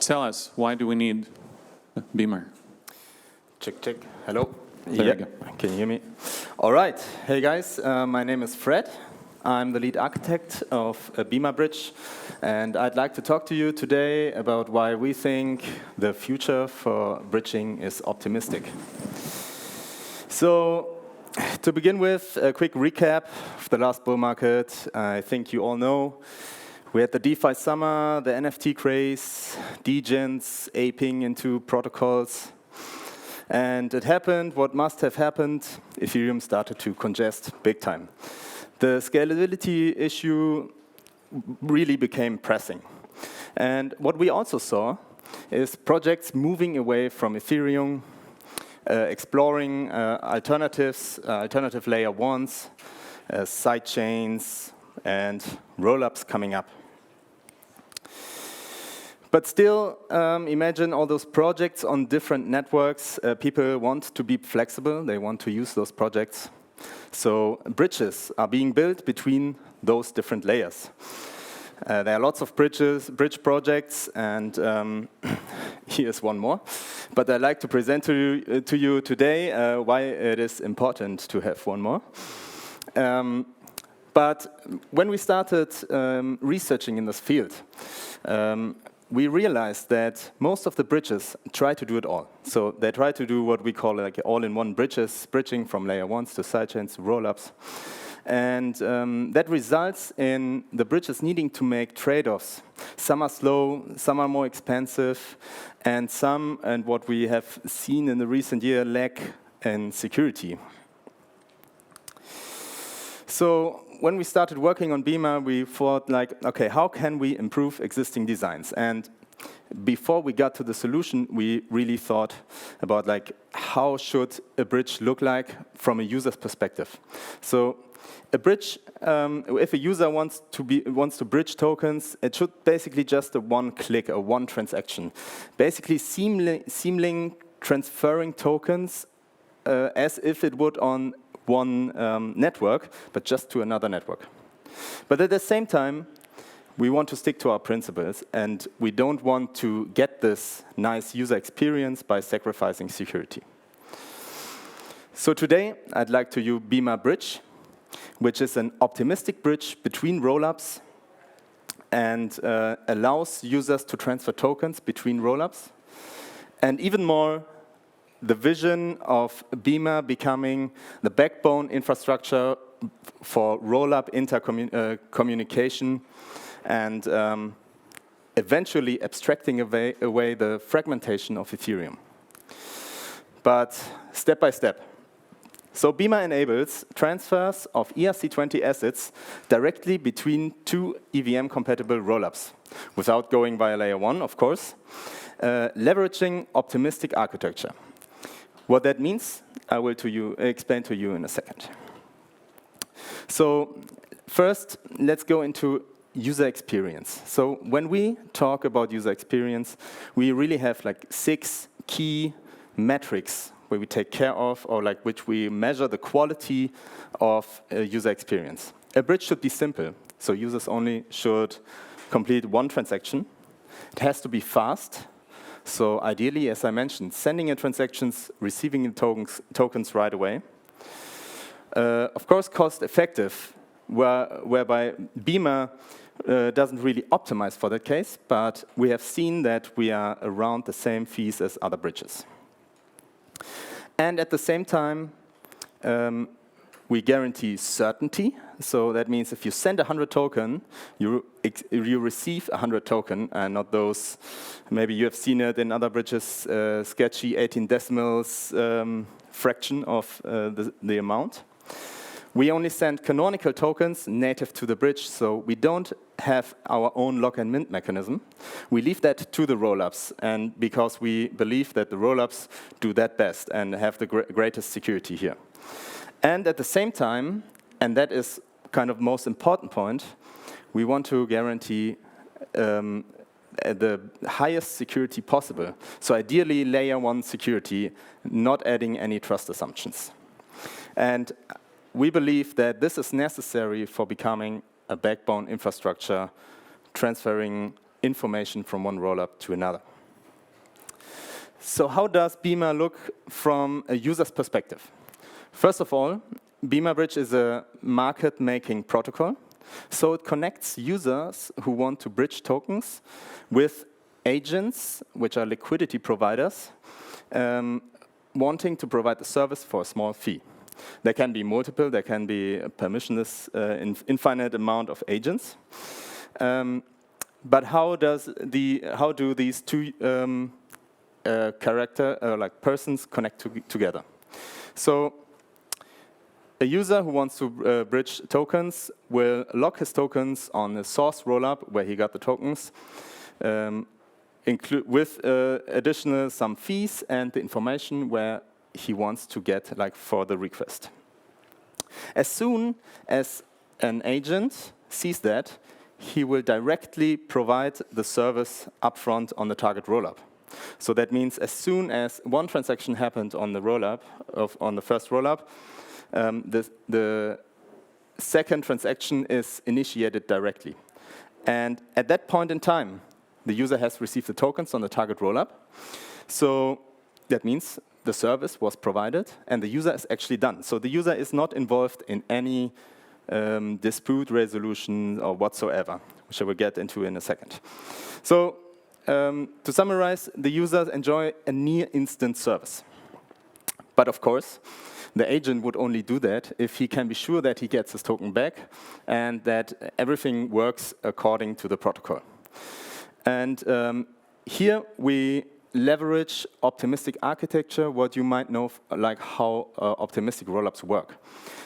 tell us, why do we need Beamer? Check, check. Hello. There you go. Can you hear me? All right. Hey guys, my name is Fred. I'm the lead architect of Beamer Bridge, and I'd like to talk to you today about why we think the future for bridging is optimistic. So, to begin with, a quick recap of the last bull market. I think you all know we had the DeFi summer, the NFT craze, degens aping into protocols. And it happened what must have happened. Ethereum started to congest big time. The scalability issue really became pressing. And what we also saw is projects moving away from Ethereum, exploring alternatives, alternative layer ones, side chains, and roll-ups coming up. But still, imagine all those projects on different networks. People want to be flexible. They want to use those projects. So bridges are being built between those different layers. There are lots of bridge projects, and here's one more. But I'd like to present to you today why it is important to have one more. But when we started researching in this field, we realized that most of the bridges try to do it all. So they try to do what we call like all-in-one bridging from layer ones to sidechains to rollups. And that results in the bridges needing to make trade-offs. Some are slow, some are more expensive, and some, and what we have seen in the recent year, lack in security. So when we started working on Beamer, we thought like, okay, how can we improve existing designs? And before we got to the solution, we really thought about like, how should a bridge look like from a user's perspective? So a bridge, if a user wants to bridge tokens, it should basically just a one click, a one transaction. Basically seamlessly transferring tokens as if it would on one network, but just to another network. But at the same time, we want to stick to our principles, and we don't want to get this nice user experience by sacrificing security. So today, I'd like to use Beamer Bridge, which is an optimistic bridge between rollups and allows users to transfer tokens between rollups. And even more, the vision of Beamer becoming the backbone infrastructure for roll-up communication and eventually abstracting away the fragmentation of Ethereum. But step by step. So Beamer enables transfers of ERC20 assets directly between two EVM-compatible rollups, without going via layer one, of course, leveraging optimistic architecture. What that means, I will explain to you in a second. So first, let's go into user experience. So when we talk about user experience, we really have like 6 key metrics where we take care of, or like which we measure the quality of user experience. A bridge should be simple, so users only should complete one transaction. It has to be fast. So ideally, as I mentioned, sending in transactions, receiving the tokens right away. Of course, cost effective, whereby Beamer doesn't really optimize for that case, but we have seen that we are around the same fees as other bridges. And at the same time, we guarantee certainty. So that means if you send 100 token, you receive 100 token, and not those, maybe you have seen it in other bridges, sketchy 18 decimals fraction of the amount. We only send canonical tokens native to the bridge, so we don't have our own lock and mint mechanism. We leave that to the rollups, and because we believe that the rollups do that best and have the greatest security here. And at the same time, and that is kind of most important point, we want to guarantee the highest security possible. So ideally, layer one security, not adding any trust assumptions. And we believe that this is necessary for becoming a backbone infrastructure, transferring information from one rollup to another. So how does Beamer look from a user's perspective? First of all, Beamer Bridge is a market-making protocol. So it connects users who want to bridge tokens with agents, which are liquidity providers, wanting to provide the service for a small fee. There can be multiple, there can be a permissionless, infinite amount of agents. But how do these two persons connect together? So a user who wants to bridge tokens will lock his tokens on the source rollup where he got the tokens, with additional some fees and the information where he wants to get for the request. As soon as an agent sees that, he will directly provide the service upfront on the target rollup. So that means as soon as one transaction happened on the rollup, on the first rollup, the second transaction is initiated directly. And at that point in time, the user has received the tokens on the target rollup. So that means the service was provided and the user is actually done. So the user is not involved in any dispute resolution or whatsoever, which I will get into in a second. So to summarize, the users enjoy a near instant service. But of course, the agent would only do that if he can be sure that he gets his token back and that everything works according to the protocol. And here we leverage optimistic architecture, what you might know like how optimistic rollups work.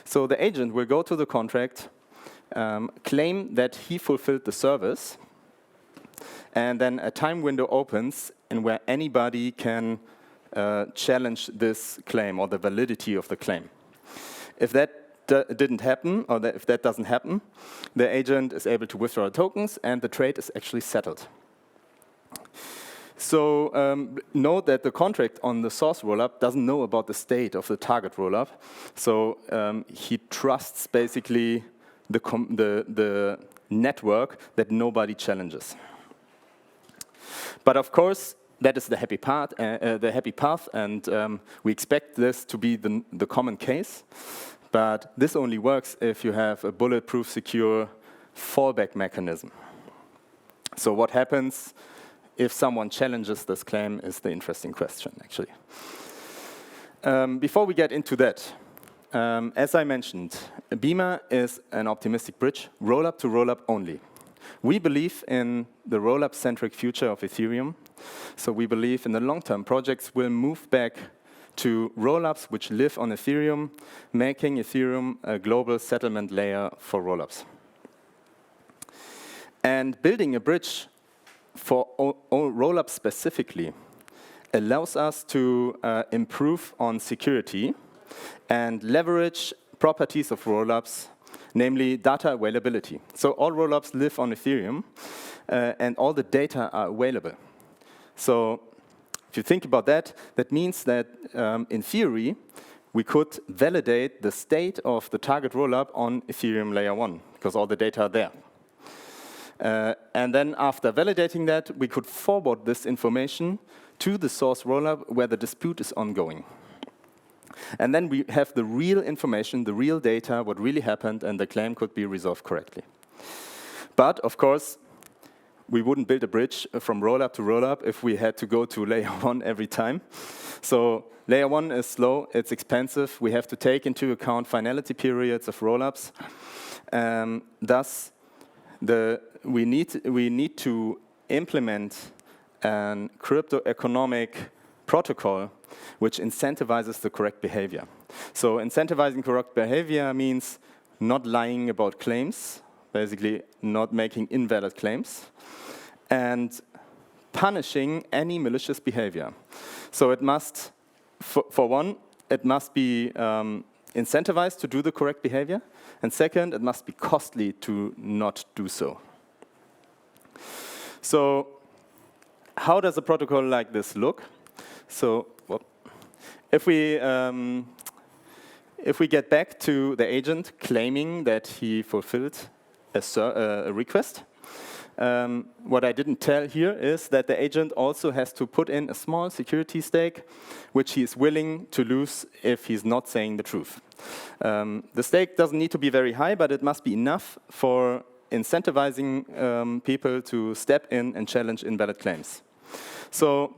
So the agent will go to the contract, claim that he fulfilled the service, and then a time window opens and where anybody can challenge this claim or the validity of the claim. If that didn't happen, or if that doesn't happen, the agent is able to withdraw the tokens and the trade is actually settled. So note that the contract on the source rollup doesn't know about the state of the target rollup. So he trusts basically the network that nobody challenges. But of course, that is the happy path, and we expect this to be the common case. But this only works if you have a bulletproof, secure fallback mechanism. So what happens if someone challenges this claim is the interesting question, actually. Before we get into that, as I mentioned, Beamer is an optimistic bridge, rollup to rollup only. We believe in the rollup-centric future of Ethereum. So we believe in the long term, projects will move back to rollups which live on Ethereum, making Ethereum a global settlement layer for rollups. And building a bridge for all rollups specifically allows us to improve on security and leverage properties of rollups, namely data availability. So all rollups live on Ethereum, and all the data are available. So if you think about that, that means that in theory, we could validate the state of the target rollup on Ethereum layer 1, because all the data are there. And then after validating that, we could forward this information to the source rollup where the dispute is ongoing. And then we have the real information, the real data, what really happened, and the claim could be resolved correctly. But, of course, we wouldn't build a bridge from rollup to rollup if we had to go to layer 1 every time. So layer 1 is slow, it's expensive. We have to take into account finality periods of rollups. Thus, we need to implement a crypto-economic protocol which incentivizes the correct behavior. So incentivizing correct behavior means not lying about claims, basically not making invalid claims, and punishing any malicious behavior. So it must, for one, it must be incentivized to do the correct behavior, and second, it must be costly to not do so. So how does a protocol like this look? So if we get back to the agent claiming that he fulfilled a request, what I didn't tell here is that the agent also has to put in a small security stake, which he is willing to lose if he's not saying the truth. The stake doesn't need to be very high, but it must be enough for incentivizing people to step in and challenge invalid claims. So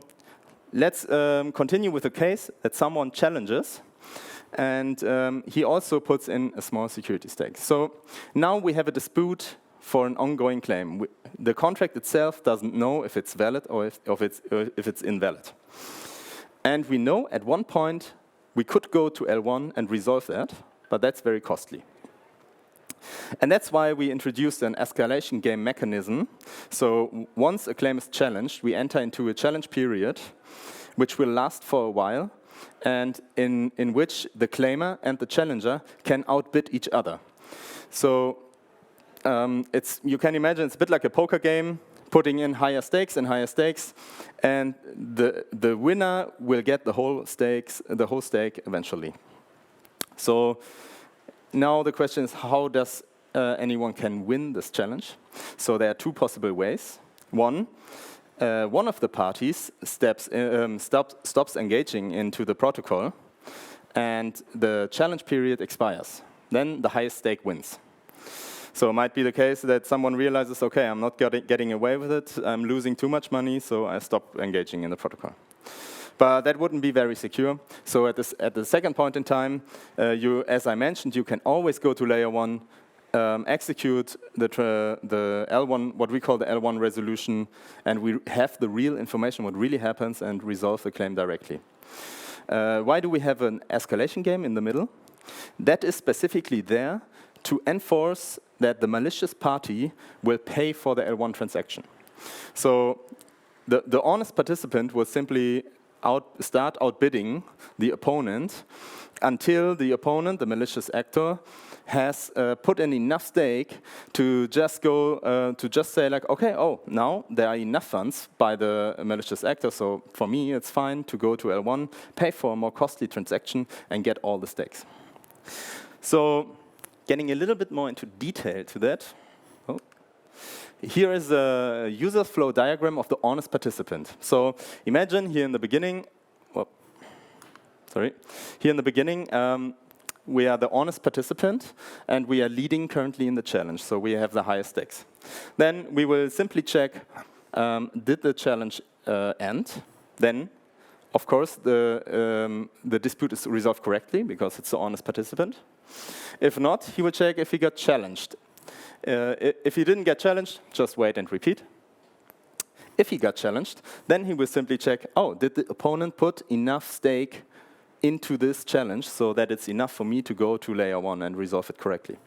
let's continue with a case that someone challenges, and he also puts in a small security stake. So now we have a dispute for an ongoing claim. The contract itself doesn't know if it's valid or if it's invalid. And we know at one point we could go to L1 and resolve that, but that's very costly. And that's why we introduced an escalation game mechanism. So once a claim is challenged, we enter into a challenge period, which will last for a while, and in which the claimer and the challenger can outbid each other. So you can imagine it's a bit like a poker game, putting in higher stakes and higher stakes, and the winner will get the whole stake eventually. So now the question is, how does anyone can win this challenge? So there are two possible ways. One of the parties stops engaging into the protocol, and the challenge period expires. Then the highest stake wins. So it might be the case that someone realizes, okay, I'm not getting away with it, I'm losing too much money, so I stop engaging in the protocol. But that wouldn't be very secure. So at the second point in time, as I mentioned, you can always go to layer 1, execute the L1, what we call the L1 resolution, and we have the real information, what really happens, and resolve the claim directly. Why do we have an escalation game in the middle? That is specifically there to enforce that the malicious party will pay for the L1 transaction. So the honest participant will simply start outbidding the opponent until the opponent, the malicious actor, has put in enough stake to just say like, okay, now there are enough funds by the malicious actor, so for me it's fine to go to L1, pay for a more costly transaction, and get all the stakes. So getting a little bit more into detail to that, here is a user flow diagram of the honest participant. So imagine here in the beginning, we are the honest participant, and we are leading currently in the challenge, so we have the highest stakes. Then we will simply check, did the challenge end? Then, of course, the dispute is resolved correctly, because it's the honest participant. If not, he will check if he got challenged. If he didn't get challenged, just wait and repeat. If he got challenged, then he will simply check, did the opponent put enough stake into this challenge so that it's enough for me to go to layer 1 and resolve it correctly.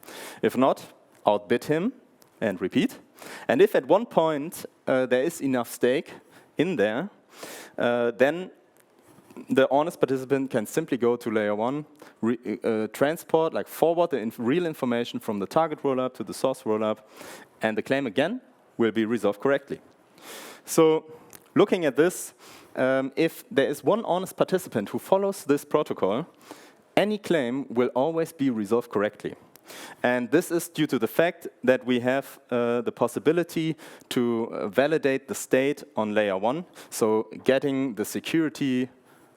If not, outbid him and repeat. And if at one point there is enough stake in there, then the honest participant can simply go to layer 1, forward the real information from the target rollup to the source rollup, and the claim again will be resolved correctly. So looking at this, if there is one honest participant who follows this protocol, any claim will always be resolved correctly. And this is due to the fact that we have the possibility to validate the state on layer 1, so getting the security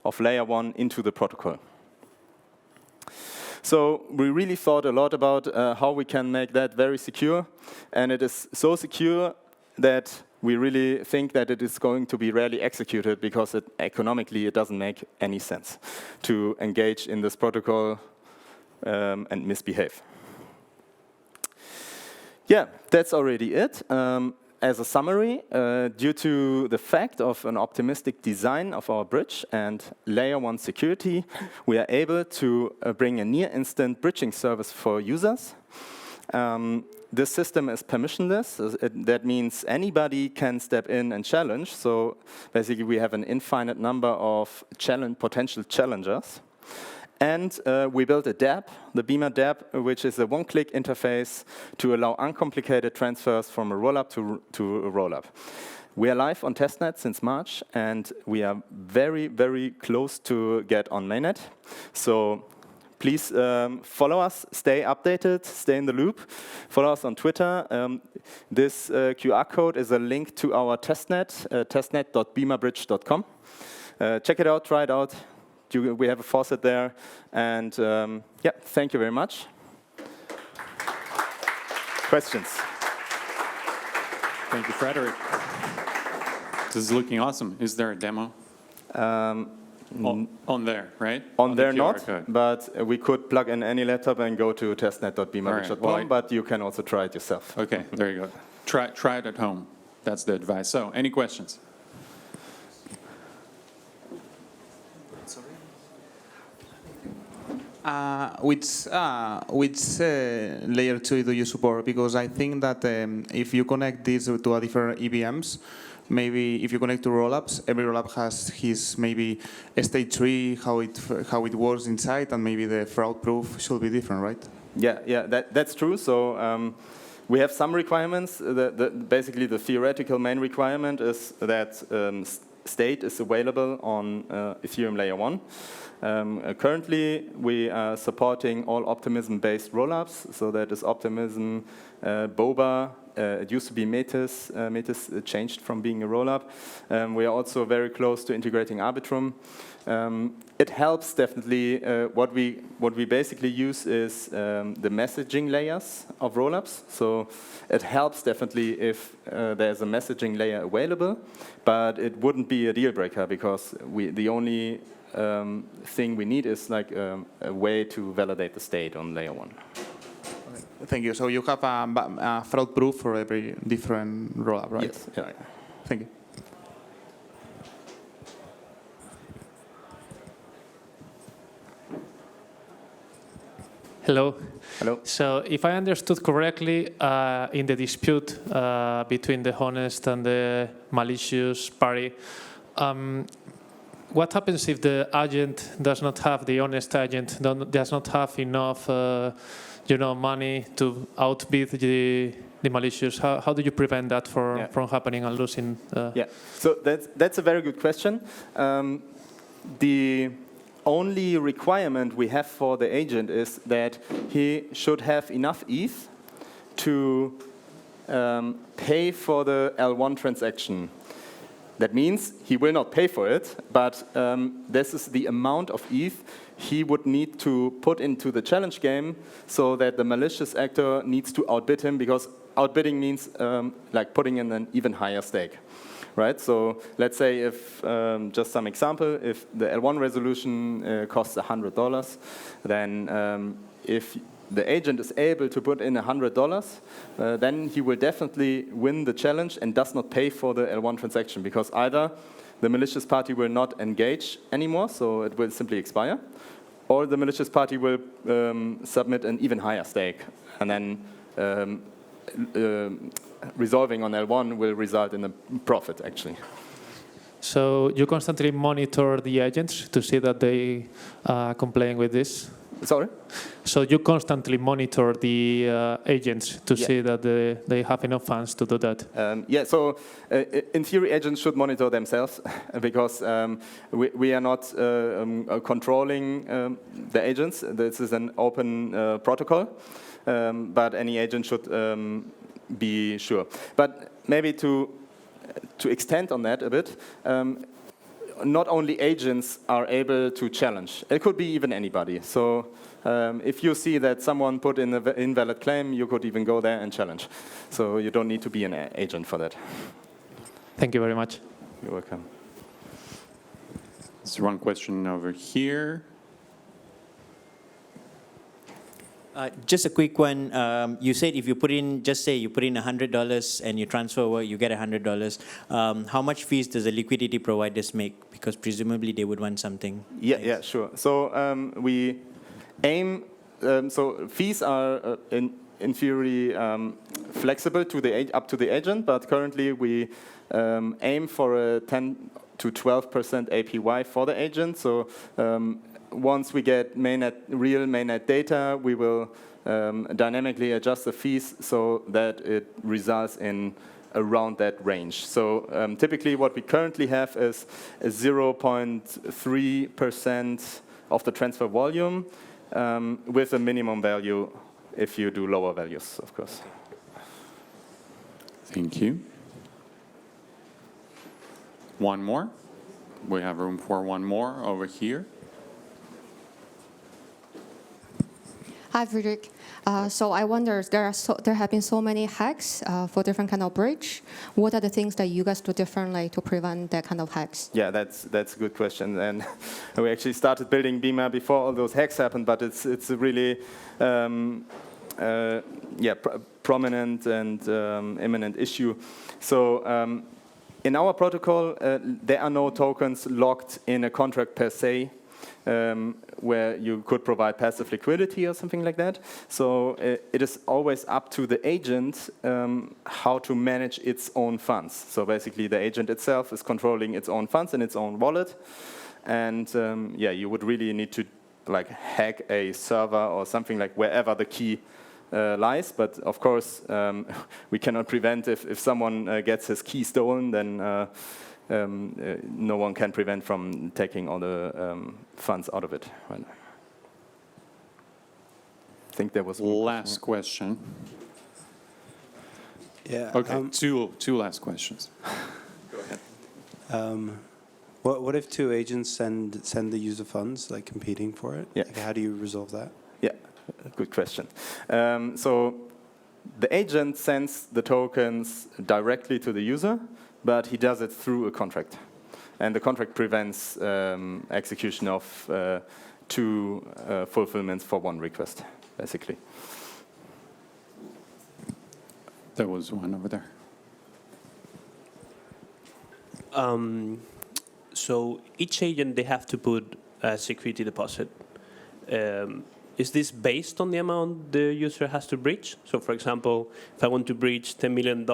of layer 1 into the protocol. So we really thought a lot about how we can make that very secure, and it is so secure that we really think that it is going to be rarely executed, because economically it doesn't make any sense to engage in this protocol and misbehave. Yeah, that's already it. As a summary, due to the fact of an optimistic design of our bridge and layer 1 security, we are able to bring a near-instant bridging service for users. This system is permissionless. That means anybody can step in and challenge. So basically, we have an infinite number of potential challengers. And we built a dApp, the Beamer dApp, which is a one-click interface to allow uncomplicated transfers from a rollup to a rollup. We are live on testnet since March, and we are very, very close to get on mainnet. So please follow us, stay updated, stay in the loop. Follow us on Twitter. This QR code is a link to our testnet, testnet.beamerbridge.com. Check it out, try it out. We have a faucet there. And yeah, thank you very much. Questions? Thank you, Frederik. This is looking awesome. Is there a demo? On there, right? On there, the not, code. but we could plug in any laptop and go to testnet.beamerbridge.com, All right, well, but you can also try it yourself. Okay, there you go. Try it at home. That's the advice. So, any questions? Which layer 2 do you support? Because I think that if you connect this to a different EVMs, maybe if you connect to rollups, every rollup has his maybe state tree, how it works inside, and maybe the fraud proof should be different, right? Yeah, that's true. So we have some requirements. Basically, the theoretical main requirement is that state is available on Ethereum layer 1. Currently, we are supporting all optimism-based rollups. So that is Optimism, Boba. It used to be Metis. Metis changed from being a rollup. We are also very close to integrating Arbitrum. It helps definitely. What we basically use is the messaging layers of rollups. So it helps definitely if there's a messaging layer available, but it wouldn't be a deal breaker because the only thing we need is like a way to validate the state on layer 1. Thank you. So you have a fraud proof for every different rollup, right? Yes. Yeah. Thank you. Hello. Hello. So if I understood correctly, in the dispute between the honest and the malicious party, what happens if the agent does not have, the honest agent does not have enough money to outbid the malicious? How do you prevent that from happening and losing? Yeah, so that's a very good question. The only requirement we have for the agent is that he should have enough ETH to pay for the L1 transaction. That means he will not pay for it, but this is the amount of ETH he would need to put into the challenge game so that the malicious actor needs to outbid him, because outbidding means like putting in an even higher stake, right? So let's say if, just some example, if the L1 resolution costs $100, then if the agent is able to put in $100, then he will definitely win the challenge and does not pay for the L1 transaction, because either the malicious party will not engage anymore, so it will simply expire, or the malicious party will submit an even higher stake, and then resolving on L1 will result in a profit, actually. So you constantly monitor the agents to see that they are complying with this? Sorry? So you constantly monitor the agents to see that they have enough funds to do that? Yeah, so in theory, agents should monitor themselves because we are not controlling the agents. This is an open protocol, but any agent should be sure. But maybe to extend on that a bit, not only agents are able to challenge. It could be even anybody. So if you see that someone put in an invalid claim, you could even go there and challenge. So you don't need to be an agent for that. Thank you very much. You're welcome. There's one question over here. Just a quick one. You said if you put in, just say you put in $100 and you transfer over, you get $100. How much fees does the liquidity providers make? Because presumably they would want something. Yeah, sure. So we aim. So fees are in theory flexible to up to the agent, but currently we aim for a 10 to 12% APY for the agent. So once we get real mainnet data, we will dynamically adjust the fees so that it results in around that range. So typically what we currently have is 0.3% of the transfer volume with a minimum value if you do lower values, of course. Thank you. One more. We have room for one more over here. Hi, Frederik. So I wonder, there have been so many hacks for different kind of bridge. What are the things that you guys do differently to prevent that kind of hacks? Yeah, that's a good question. And we actually started building Beamer before all those hacks happened, but it's a really prominent and imminent issue. So in our protocol, there are no tokens locked in a contract per se, where you could provide passive liquidity or something like that. So it is always up to the agent how to manage its own funds. So basically the agent itself is controlling its own funds in its own wallet. And you would really need to like hack a server or something like wherever the key lies. But of course, we cannot prevent if someone gets his key stolen, then no one can prevent from taking all the funds out of it. Right. I think there was Last question. Yeah. Okay, two last questions. Go ahead. What if two agents send the user funds, like competing for it? Yeah. Like, how do you resolve that? Yeah, good question. So the agent sends the tokens directly to the user, but he does it through a contract. And the contract prevents execution of two fulfillments for one request, basically. There was one over there. So each agent, they have to put a security deposit. Is this based on the amount the user has to breach? So for example, if I want to breach $10 million,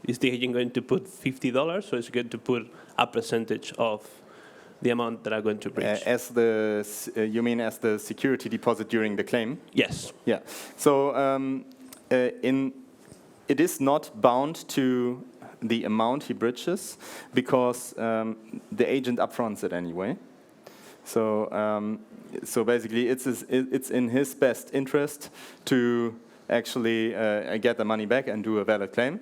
is the agent going to put $50, or is it going to put a percentage of the amount that I'm going to breach? You mean as the security deposit during the claim? Yes. Yeah. So it is not bound to the amount he breaches because the agent upfronts it anyway. So basically, it's in his best interest to actually get the money back and do a valid claim.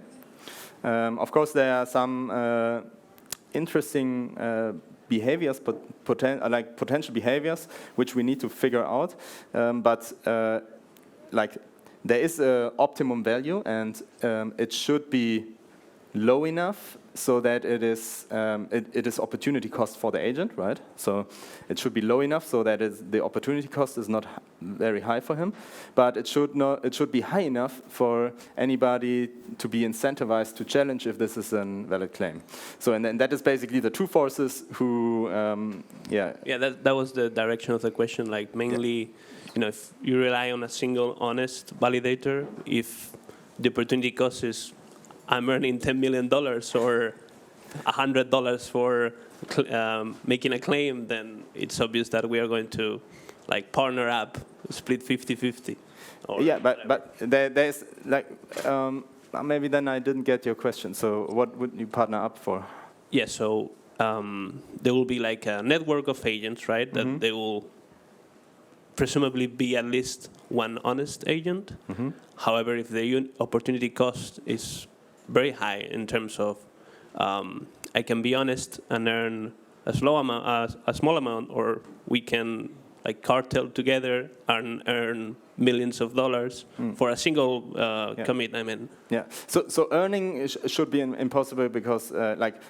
Of course, there are some interesting behaviors, potential behaviors, which we need to figure out. But there is an optimum value, and it should be low enough so that it is opportunity cost for the agent, right? So it should be low enough so that the opportunity cost is not very high for him, but it should be high enough for anybody to be incentivized to challenge if this is a valid claim. So and that is basically the two forces who That was the direction of the question. Like mainly, if you rely on a single honest validator, if the opportunity cost is I'm earning $10 million or $100 for making a claim, then it's obvious that we are going to partner up, split 50-50. Yeah, but there's maybe then I didn't get your question. So what would you partner up for? Yeah, so there will be a network of agents, right? That they will presumably be at least one honest agent. However, if the opportunity cost is very high in terms of I can be honest and earn a small amount, or we can cartel together and earn millions of dollars for a single commit. I mean, yeah. So earning should be impossible because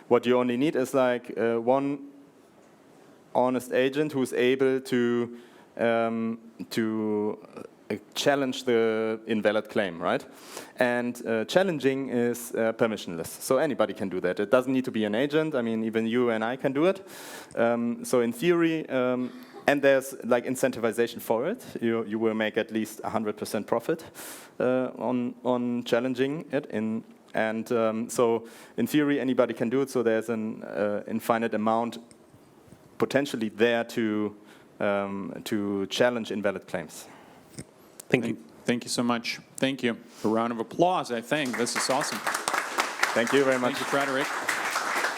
what you only need is one honest agent who's able to challenge the invalid claim, right? And challenging is permissionless, so anybody can do that. It doesn't need to be an agent. I mean, even you and I can do it. So in theory, and there's incentivization for it. You will make at least 100% profit on challenging it. So in theory, anybody can do it. So there's an infinite amount potentially there to challenge invalid claims. Thank you. Thank you so much. Thank you. A round of applause, I think. This is awesome. Thank you very much. Thank you, Frederik.